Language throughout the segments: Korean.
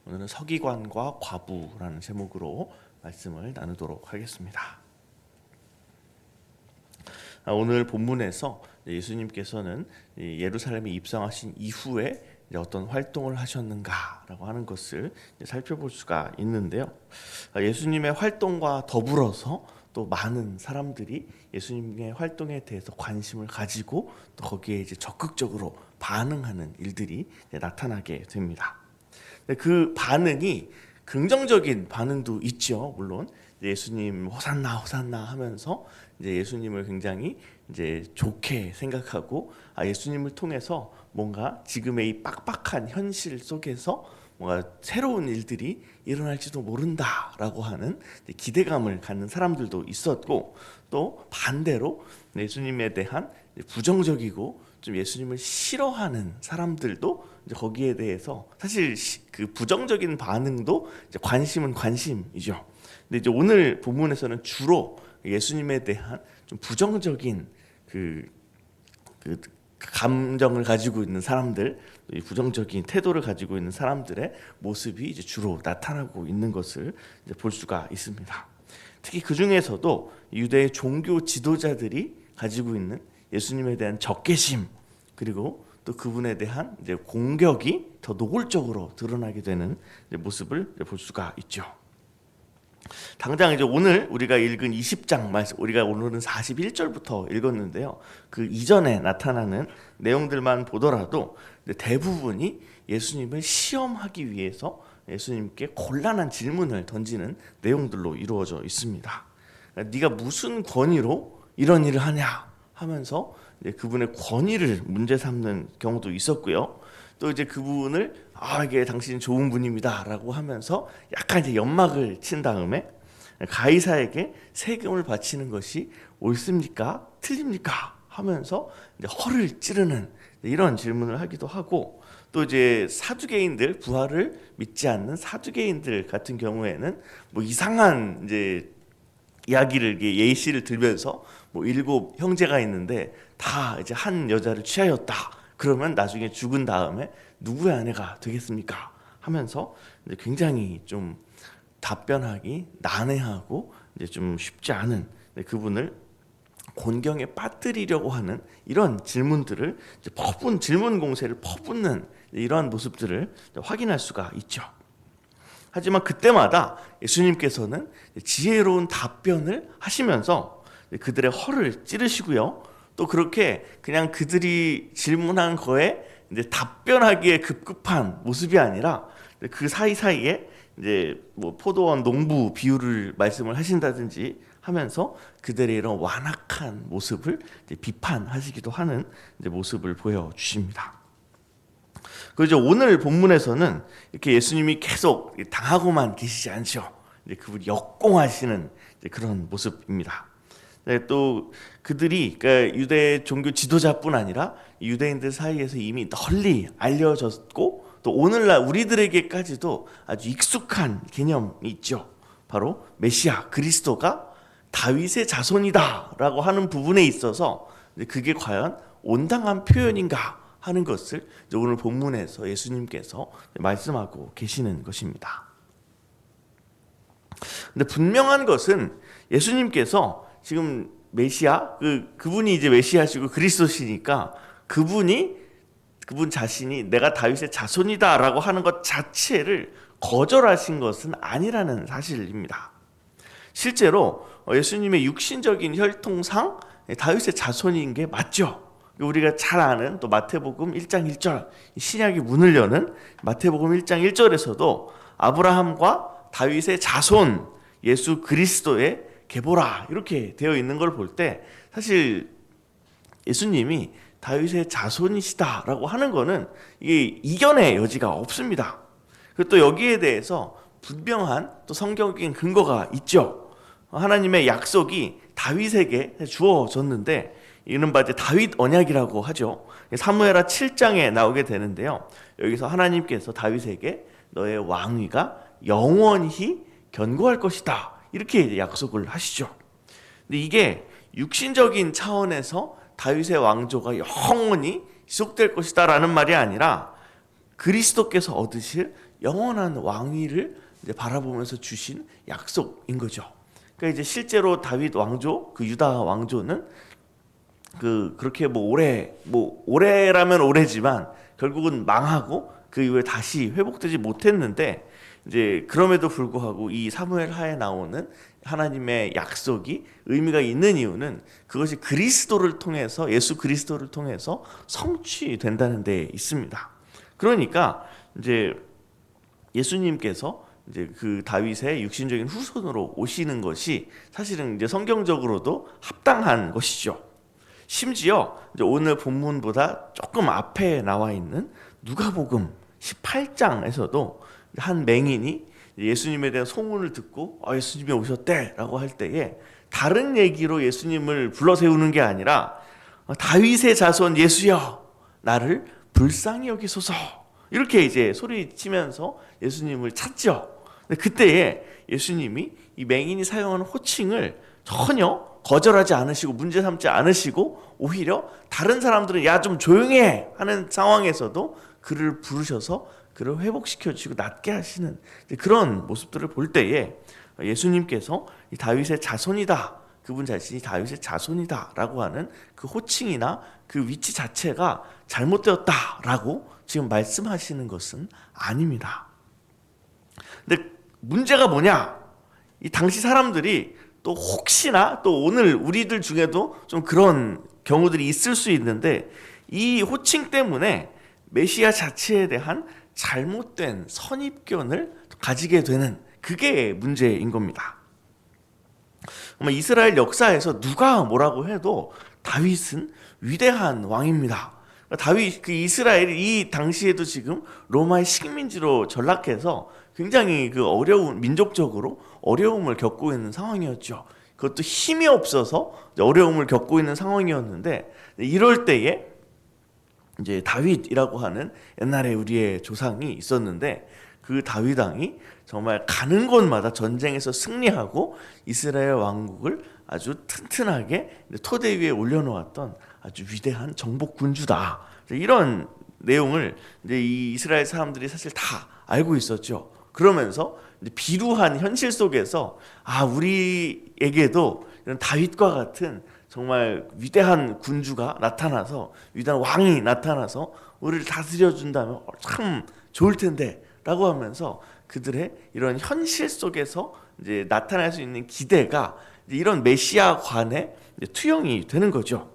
오늘은 서기관과 과부라는 제목으로 말씀을 나누도록 하겠습니다. 오늘 본문에서 예수님께서는 예루살렘에 입성하신 이후에 어떤 활동을 하셨는가라고 하는 것을 살펴볼 수가 있는데요. 예수님의 활동과 더불어서 또 많은 사람들이 예수님의 활동에 대해서 관심을 가지고 또 거기에 이제 적극적으로 반응하는 일들이 나타나게 됩니다. 그 반응이 긍정적인 반응도 있죠. 물론 예수님 호산나 호산나 하면서 이제 예수님을 굉장히 이제 좋게 생각하고 예수님을 통해서 뭔가 지금의 이 빡빡한 현실 속에서 뭔가 새로운 일들이 일어날지도 모른다라고 하는 기대감을 갖는 사람들도 있었고, 또 반대로 예수님에 대한 부정적이고 좀 예수님을 싫어하는 사람들도 이제 거기에 대해서 사실 그 부정적인 반응도 이제 관심은 관심이죠. 근데 이제 오늘 본문에서는 주로 예수님에 대한 좀 부정적인 그 감정을 가지고 있는 사람들, 부정적인 태도를 가지고 있는 사람들의 모습이 이제 주로 나타나고 있는 것을 이제 볼 수가 있습니다. 특히 그 중에서도 유대의 종교 지도자들이 가지고 있는 예수님에 대한 적개심, 그리고 또 그분에 대한 이제 공격이 더 노골적으로 드러나게 되는 모습을 볼 수가 있죠. 당장 이제 오늘 우리가 읽은 20장 말씀, 우리가 오늘은 41절부터 읽었는데요. 그 이전에 나타나는 내용들만 보더라도 대부분이 예수님을 시험하기 위해서 예수님께 곤란한 질문을 던지는 내용들로 이루어져 있습니다. 그러니까 네가 무슨 권위로 이런 일을 하냐 하면서 이제 그분의 권위를 문제 삼는 경우도 있었고요. 또 이제 그분을 이게 당신은 좋은 분입니다라고 하면서 약간 이제 연막을 친 다음에 가이사에게 세금을 바치는 것이 옳습니까? 틀립니까? 하면서 이제 허를 찌르는 이런 질문을 하기도 하고, 또 이제 사두개인들, 부활을 믿지 않는 사두개인들 같은 경우에는 뭐 이상한 이제 이야기를 예시를 들면서 뭐 7 형제가 있는데 다 이제 한 여자를 취하였다. 그러면 나중에 죽은 다음에 누구의 아내가 되겠습니까? 하면서 이제 굉장히 좀 답변하기 난해하고 이제 좀 쉽지 않은 그분을 곤경에 빠뜨리려고 하는 이런 질문들을 이제 질문 공세를 퍼붓는 이러한 모습들을 확인할 수가 있죠. 하지만 그때마다 예수님께서는 지혜로운 답변을 하시면서 그들의 허를 찌르시고요. 또 그렇게 그냥 그들이 질문한 거에 이제 답변하기에 급급한 모습이 아니라 그 사이사이에 이제 뭐 포도원 농부 비유를 말씀을 하신다든지 하면서 그들의 이런 완악한 모습을 이제 비판하시기도 하는 이제 모습을 보여주십니다. 그리고 오늘 본문에서는 이렇게 예수님이 계속 당하고만 계시지 않죠. 이제 그분이 역공하시는 이제 그런 모습입니다. 또 그들이 그러니까 유대 종교 지도자뿐 아니라 유대인들 사이에서 이미 널리 알려졌고 또 오늘날 우리들에게까지도 아주 익숙한 개념이 있죠. 바로 메시아 그리스도가 다윗의 자손이다라고 하는 부분에 있어서 그게 과연 온당한 표현인가 하는 것을 오늘 본문에서 예수님께서 말씀하고 계시는 것입니다. 근데 분명한 것은 예수님께서 지금 메시아 그분이 이제 메시아시고 그리스도시니까 그분 자신이 내가 다윗의 자손이다라고 하는 것 자체를 거절하신 것은 아니라는 사실입니다. 실제로 예수님의 육신적인 혈통상 다윗의 자손인 게 맞죠. 우리가 잘 아는 또 마태복음 1장 1절 신약의 문을 여는 마태복음 1장 1절에서도 아브라함과 다윗의 자손 예수 그리스도의 계보라 이렇게 되어 있는 걸 볼 때 사실 예수님이 다윗의 자손이시다라고 하는 거는 이게 이견의 여지가 없습니다. 그리고 또 여기에 대해서 분명한 또 성경적인 근거가 있죠. 하나님의 약속이 다윗에게 주어졌는데 이른바 이제 다윗 언약이라고 하죠. 사무엘하 7장에 나오게 되는데요. 여기서 하나님께서 다윗에게 너의 왕위가 영원히 견고할 것이다. 이렇게 약속을 하시죠. 근데 이게 육신적인 차원에서 다윗의 왕조가 영원히 지속될 것이다라는 말이 아니라 그리스도께서 얻으실 영원한 왕위를 이제 바라보면서 주신 약속인 거죠. 그러니까 이제 실제로 다윗 왕조, 그 유다 왕조는 그렇게 오래라면 오래지만 결국은 망하고 그 이후에 다시 회복되지 못했는데, 이제 그럼에도 불구하고 이 사무엘 하에 나오는 하나님의 약속이 의미가 있는 이유는 그것이 그리스도를 통해서, 예수 그리스도를 통해서 성취된다는 데 있습니다. 그러니까 이제 예수님께서 이제 그 다윗의 육신적인 후손으로 오시는 것이 사실은 이제 성경적으로도 합당한 것이죠. 심지어 이제 오늘 본문보다 조금 앞에 나와 있는 누가복음 18장에서도 한 맹인이 예수님에 대한 소문을 듣고 예수님이 오셨대라고 할 때에 다른 얘기로 예수님을 불러 세우는 게 아니라 다윗의 자손 예수여 나를 불쌍히 여기소서, 이렇게 이제 소리치면서 예수님을 찾죠. 근데 그때에 예수님이 이 맹인이 사용하는 호칭을 전혀 거절하지 않으시고 문제 삼지 않으시고 오히려 다른 사람들은 야 좀 조용해 하는 상황에서도 그를 부르셔서 그를 회복시켜 주시고 낫게 하시는 그런 모습들을 볼 때에 예수님께서 이 다윗의 자손이다, 그분 자신이 다윗의 자손이다 라고 하는 그 호칭이나 그 위치 자체가 잘못되었다라고 지금 말씀하시는 것은 아닙니다. 근데 문제가 뭐냐? 이 당시 사람들이 또 혹시나 또 오늘 우리들 중에도 좀 그런 경우들이 있을 수 있는데, 이 호칭 때문에 메시아 자체에 대한 잘못된 선입견을 가지게 되는, 그게 문제인 겁니다. 이스라엘 역사에서 누가 뭐라고 해도 다윗은 위대한 왕입니다. 다윗, 그 이스라엘이 이 당시에도 지금 로마의 식민지로 전락해서 굉장히 그 어려운, 민족적으로 어려움을 겪고 있는 상황이었죠. 그것도 힘이 없어서 어려움을 겪고 있는 상황이었는데, 이럴 때에 이제 다윗이라고 하는 옛날에 우리의 조상이 있었는데, 그 다윗 왕이 정말 가는 곳마다 전쟁에서 승리하고 이스라엘 왕국을 아주 튼튼하게 토대 위에 올려놓았던 아주 위대한 정복 군주다. 이런 내용을 이제 이 이스라엘 사람들이 사실 다 알고 있었죠. 그러면서 이제 비루한 현실 속에서 우리에게도 이런 다윗과 같은 정말 위대한 군주가 나타나서, 위대한 왕이 나타나서 우리를 다스려 준다면 참 좋을 텐데 라고 하면서 그들의 이런 현실 속에서 이제 나타날 수 있는 기대가 이런 메시아관에 투영이 되는 거죠.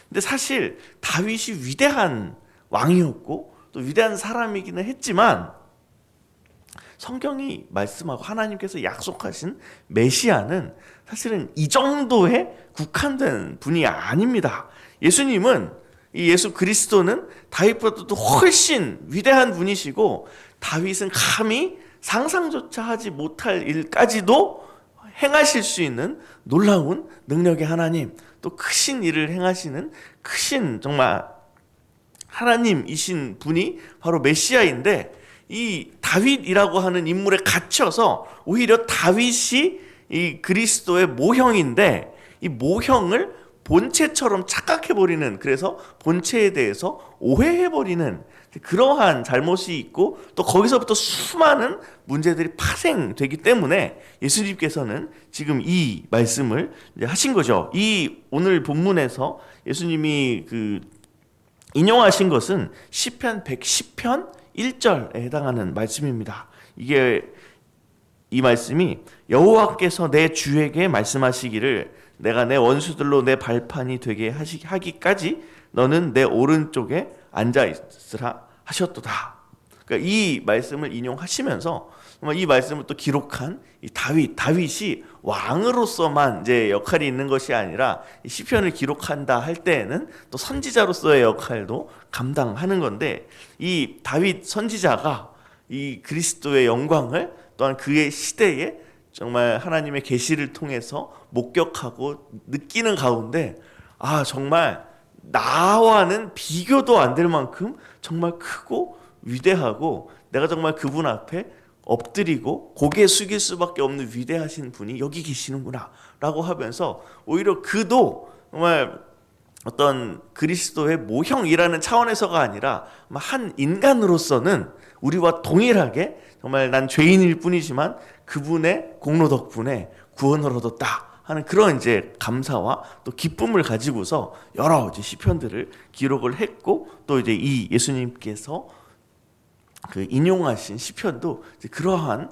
근데 사실 다윗이 위대한 왕이었고 또 위대한 사람이기는 했지만, 성경이 말씀하고 하나님께서 약속하신 메시아는 사실은 이 정도에 국한된 분이 아닙니다. 예수님은, 이 예수 그리스도는 다윗보다도 훨씬 위대한 분이시고, 다윗은 감히 상상조차 하지 못할 일까지도 행하실 수 있는 놀라운 능력의 하나님, 또 크신 일을 행하시는 크신 정말 하나님이신 분이 바로 메시아인데, 이 다윗이라고 하는 인물에 갇혀서 오히려 다윗이 이 그리스도의 모형인데, 이 모형을 본체처럼 착각해버리는, 그래서 본체에 대해서 오해해버리는 그러한 잘못이 있고, 또 거기서부터 수많은 문제들이 파생되기 때문에 예수님께서는 지금 이 말씀을 이제 하신 거죠. 이 오늘 본문에서 예수님이 인용하신 것은 시편 110편 1절에 해당하는 말씀입니다. 이 말씀이 여호와께서 내 주에게 말씀하시기를 내가 내 원수들로 내 발판이 되게 하기까지 너는 내 오른쪽에 앉아 있으라 하셨도다. 그러니까 이 말씀을 인용하시면서 이 말씀을 또 기록한 이 다윗이 왕으로서만 이제 역할이 있는 것이 아니라 이 시편을 기록한다 할 때에는 또 선지자로서의 역할도 감당하는 건데, 이 다윗 선지자가 이 그리스도의 영광을 또한 그의 시대에 정말 하나님의 계시를 통해서 목격하고 느끼는 가운데, 정말 나와는 비교도 안 될 만큼 정말 크고 위대하고, 내가 정말 그분 앞에 엎드리고 고개 숙일 수밖에 없는 위대하신 분이 여기 계시는구나 라고 하면서, 오히려 그도 정말 어떤 그리스도의 모형이라는 차원에서가 아니라 한 인간으로서는 우리와 동일하게 정말 난 죄인일 뿐이지만 그분의 공로 덕분에 구원을 얻었다 하는 그런 이제 감사와 또 기쁨을 가지고서 여러 이제 시편들을 기록을 했고, 또 이제 이 예수님께서 그 인용하신 시편도 이제 그러한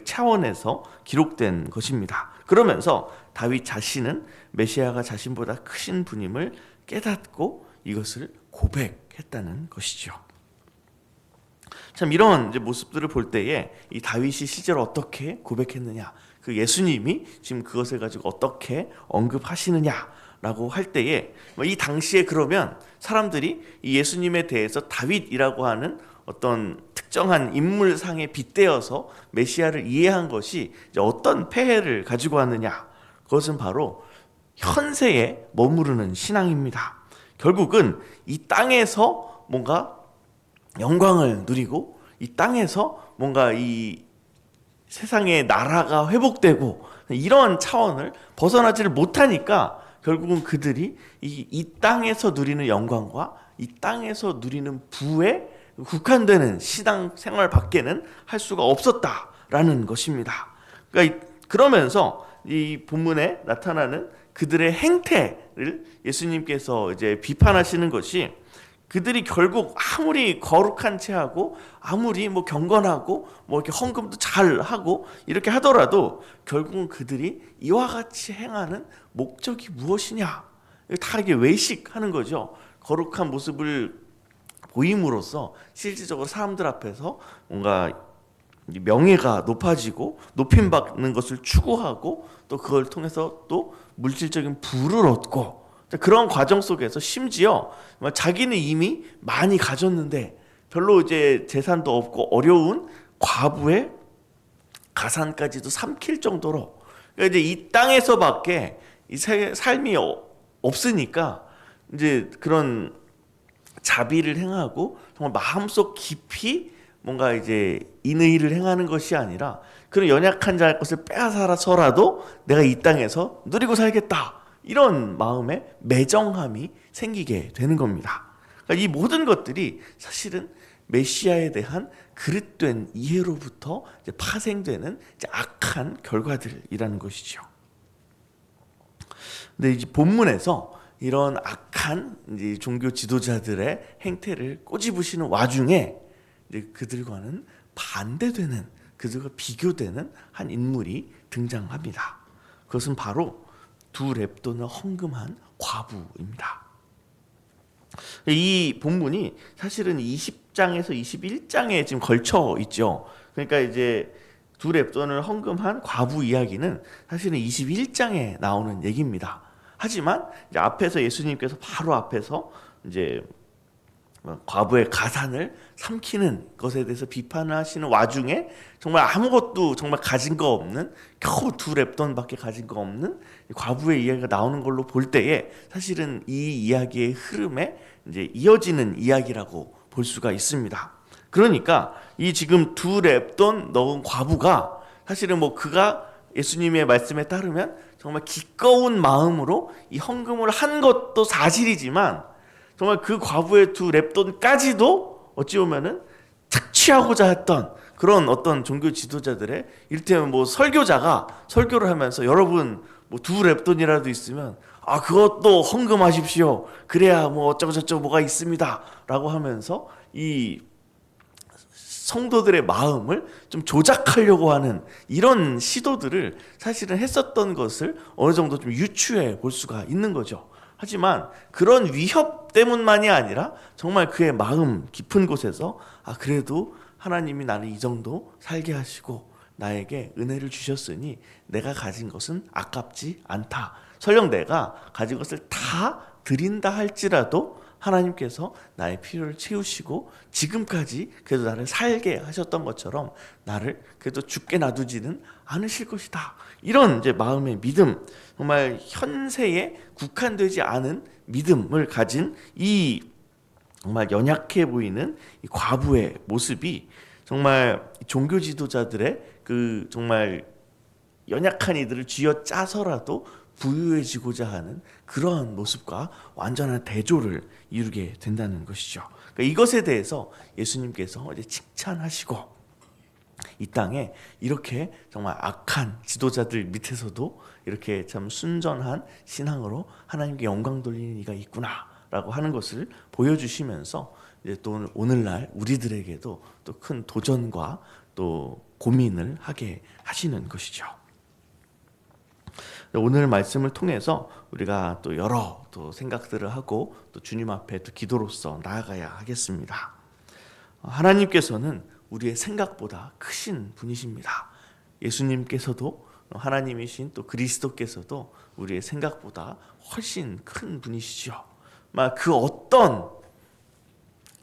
차원에서 기록된 것입니다. 그러면서 다윗 자신은 메시아가 자신보다 크신 분임을 깨닫고 이것을 고백했다는 것이죠. 참 이런 이제 모습들을 볼 때에 이 다윗이 실제로 어떻게 고백했느냐, 그 예수님이 지금 그것을 가지고 어떻게 언급하시느냐라고 할 때에 이 당시에 그러면 사람들이 이 예수님에 대해서 다윗이라고 하는 어떤 특정한 인물상에 빗대어서 메시아를 이해한 것이 이제 어떤 폐해를 가지고 왔느냐, 그것은 바로 현세에 머무르는 신앙입니다. 결국은 이 땅에서 뭔가 영광을 누리고 이 땅에서 뭔가 이 세상의 나라가 회복되고 이런 차원을 벗어나지를 못하니까 결국은 그들이 이 땅에서 누리는 영광과 이 땅에서 누리는 부에 국한되는 신앙 생활 밖에는 할 수가 없었다라는 것입니다. 그러면서 이 본문에 나타나는 그들의 행태를 예수님께서 이제 비판하시는 것이, 그들이 결국 아무리 거룩한 채 하고 아무리 뭐 경건하고 뭐 이렇게 헌금도 잘 하고 이렇게 하더라도 결국은 그들이 이와 같이 행하는 목적이 무엇이냐, 다 이게 외식하는 거죠. 거룩한 모습을 보임으로써 실질적으로 사람들 앞에서 뭔가 명예가 높아지고 높임받는 것을 추구하고 또 그걸 통해서 또 물질적인 부를 얻고, 그런 과정 속에서 심지어 자기는 이미 많이 가졌는데 별로 이제 재산도 없고 어려운 과부의 가산까지도 삼킬 정도로, 그러니까 이제 이 땅에서밖에 이 삶이 없으니까 이제 그런 자비를 행하고 정말 마음속 깊이 뭔가 이제 인의를 행하는 것이 아니라 그런 연약한 자의 것을 빼앗아서라도 내가 이 땅에서 누리고 살겠다, 이런 마음에 매정함이 생기게 되는 겁니다. 그러니까 이 모든 것들이 사실은 메시아에 대한 그릇된 이해로부터 이제 파생되는 이제 악한 결과들이라는 것이죠. 근데 이제 본문에서 이런 악한 이제 종교 지도자들의 행태를 꼬집으시는 와중에 이제 그들과는 반대되는, 그들과 비교되는 한 인물이 등장합니다. 그것은 바로 두 렙돈을 헌금한 과부입니다. 이 본문이 사실은 20장에서 21장에 지금 걸쳐 있죠. 그러니까 이제 두 렙돈을 헌금한 과부 이야기는 사실은 21장에 나오는 얘기입니다. 하지만 이제 앞에서 예수님께서 바로 앞에서 이제 과부의 가산을 삼키는 것에 대해서 비판하시는 와중에 정말 아무것도 정말 가진 거 없는, 겨우 두 렙돈밖에 가진 거 없는 과부의 이야기가 나오는 걸로 볼 때에 사실은 이 이야기의 흐름에 이제 이어지는 이야기라고 볼 수가 있습니다. 그러니까 이 지금 두 렙돈 넣은 과부가 사실은 뭐 그가 예수님의 말씀에 따르면 정말 기꺼운 마음으로 이 헌금을 한 것도 사실이지만 정말 그 과부의 두 렙돈까지도 어찌 보면은 착취하고자 했던 그런 어떤 종교 지도자들의, 이를테면 뭐 설교자가 설교를 하면서 여러분 뭐 두 렙돈이라도 있으면 그것도 헌금하십시오, 그래야 뭐 어쩌고 저쩌고 뭐가 있습니다 라고 하면서 이 성도들의 마음을 좀 조작하려고 하는 이런 시도들을 사실은 했었던 것을 어느 정도 좀 유추해 볼 수가 있는 거죠. 하지만 그런 위협 때문만이 아니라 정말 그의 마음 깊은 곳에서 그래도 하나님이 나를 이 정도 살게 하시고 나에게 은혜를 주셨으니 내가 가진 것은 아깝지 않다, 설령 내가 가진 것을 다 드린다 할지라도 하나님께서 나의 필요를 채우시고 지금까지 그래도 나를 살게 하셨던 것처럼 나를 그래도 죽게 놔두지는 않으실 것이다, 이런 이제 마음의 믿음, 정말 현세에 국한되지 않은 믿음을 가진 이 정말 연약해 보이는 이 과부의 모습이 정말 종교 지도자들의 그 정말 연약한 이들을 쥐어짜서라도 부유해지고자 하는 그러한 모습과 완전한 대조를 이루게 된다는 것이죠. 그러니까 이것에 대해서 예수님께서 이제 칭찬하시고 이 땅에 이렇게 정말 악한 지도자들 밑에서도 이렇게 참 순전한 신앙으로 하나님께 영광 돌리는 이가 있구나라고 하는 것을 보여주시면서 이제 또 오늘날 우리들에게도 또 큰 도전과 또 고민을 하게 하시는 것이죠. 오늘 말씀을 통해서 우리가 또 여러 또 생각들을 하고 또 주님 앞에 또 기도로서 나아가야 하겠습니다. 하나님께서는 우리의 생각보다 크신 분이십니다. 예수님께서도 하나님이신 또 그리스도께서도 우리의 생각보다 훨씬 큰 분이시죠. 그 어떤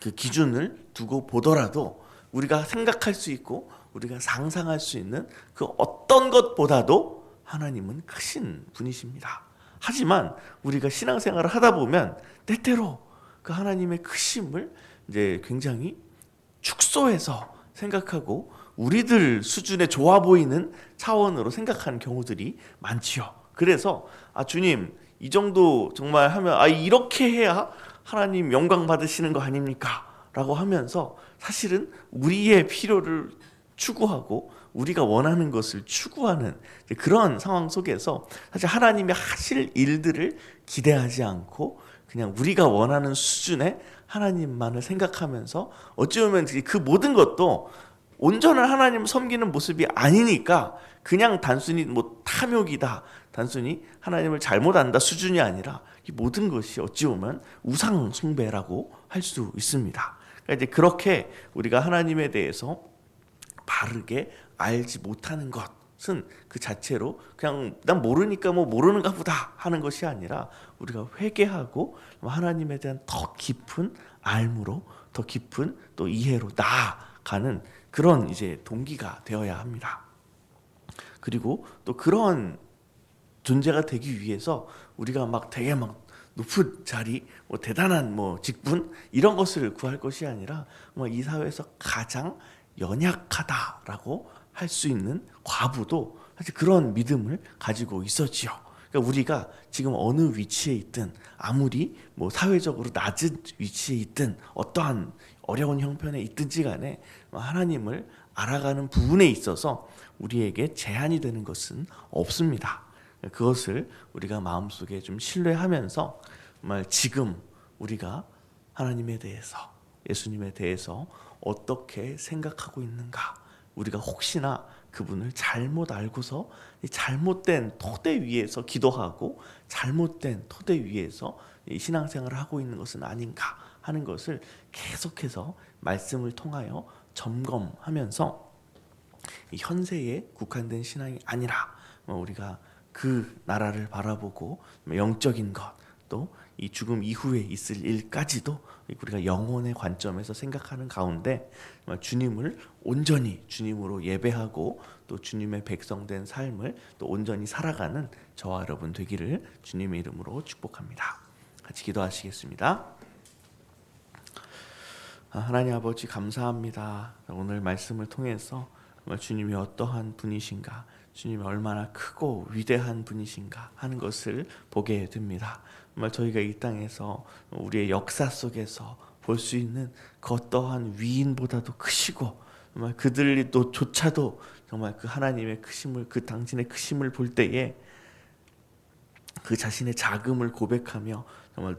그 기준을 두고 보더라도 우리가 생각할 수 있고 우리가 상상할 수 있는 그 어떤 것보다도 하나님은 크신 분이십니다. 하지만 우리가 신앙생활을 하다 보면 때때로 그 하나님의 크심을 이제 굉장히 축소해서 생각하고 우리들 수준에 좋아 보이는 차원으로 생각하는 경우들이 많지요. 그래서 주님 이 정도 정말 하면 이렇게 해야 하나님 영광 받으시는 거 아닙니까? 라고 하면서 사실은 우리의 필요를 추구하고 우리가 원하는 것을 추구하는 그런 상황 속에서 사실 하나님이 하실 일들을 기대하지 않고 그냥 우리가 원하는 수준의 하나님만을 생각하면서 어찌 보면 그 모든 것도 온전한 하나님을 섬기는 모습이 아니니까 그냥 단순히 탐욕이다, 단순히 하나님을 잘못 안다 수준이 아니라 이 모든 것이 어찌 보면 우상 숭배라고 할 수 있습니다. 그러니까 이제 그렇게 우리가 하나님에 대해서 바르게 알지 못하는 것은 그 자체로 그냥 난 모르니까 모르는가 보다 하는 것이 아니라 우리가 회개하고 하나님에 대한 더 깊은 알므로 더 깊은 또 이해로 나아가는 그런 이제 동기가 되어야 합니다. 그리고 또 그런 존재가 되기 위해서 우리가 되게 높은 자리, 대단한 직분 이런 것을 구할 것이 아니라 이 사회에서 가장 연약하다라고 할 수 있는 과부도 사실 그런 믿음을 가지고 있었지요. 그러니까 우리가 지금 어느 위치에 있든 아무리 사회적으로 낮은 위치에 있든 어떠한 어려운 형편에 있든지 간에 하나님을 알아가는 부분에 있어서 우리에게 제한이 되는 것은 없습니다. 그것을 우리가 마음속에 좀 신뢰하면서 정말 지금 우리가 하나님에 대해서 예수님에 대해서 어떻게 생각하고 있는가, 우리가 혹시나 그분을 잘못 알고서 잘못된 토대 위에서 기도하고 잘못된 토대 위에서 신앙생활을 하고 있는 것은 아닌가 하는 것을 계속해서 말씀을 통하여 점검하면서 현세에 국한된 신앙이 아니라 우리가 그 나라를 바라보고 영적인 것, 또 이 죽음 이후에 있을 일까지도 우리가 영혼의 관점에서 생각하는 가운데 주님을 온전히 주님으로 예배하고 또 주님의 백성된 삶을 또 온전히 살아가는 저와 여러분 되기를 주님의 이름으로 축복합니다. 같이 기도하시겠습니다. 하나님 아버지 감사합니다. 오늘 말씀을 통해서 주님이 어떠한 분이신가, 주님이 얼마나 크고 위대한 분이신가 하는 것을 보게 됩니다. 정말 저희가 이 땅에서 우리의 역사 속에서 볼 수 있는 그 어떠한 위인보다도 크시고 정말 그들이 또 조차도 정말 그 하나님의 크심을, 그 당신의 크심을 볼 때에 그 자신의 작음을 고백하며 정말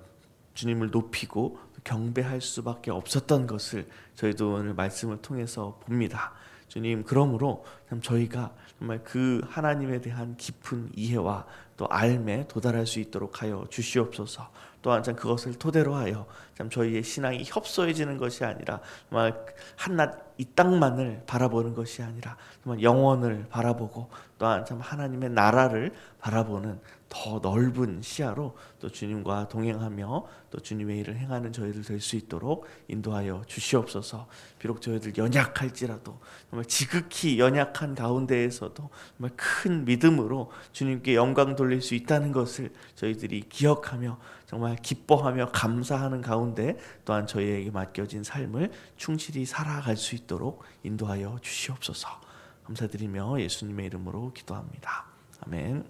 주님을 높이고 경배할 수밖에 없었던 것을 저희도 오늘 말씀을 통해서 봅니다. 주님, 그러므로 참 저희가 정말 그 하나님에 대한 깊은 이해와 또 알매 도달할 수 있도록 하여 주시옵소서. 또한 참 그것을 토대로 하여 참 저희의 신앙이 협소해지는 것이 아니라 정말 한낱 이 땅만을 바라보는 것이 아니라 정말 영원을 바라보고 또한 참 하나님의 나라를 바라보는 더 넓은 시야로 또 주님과 동행하며 또 주님의 일을 행하는 저희들 될 수 있도록 인도하여 주시옵소서. 비록 저희들 연약할지라도 정말 지극히 연약한 가운데에서도 정말 큰 믿음으로 주님께 영광 돌릴 수 있다는 것을 저희들이 기억하며 정말 기뻐하며 감사하는 가운데 또한 저희에게 맡겨진 삶을 충실히 살아갈 수 있도록 인도하여 주시옵소서. 감사드리며 예수님의 이름으로 기도합니다. 아멘.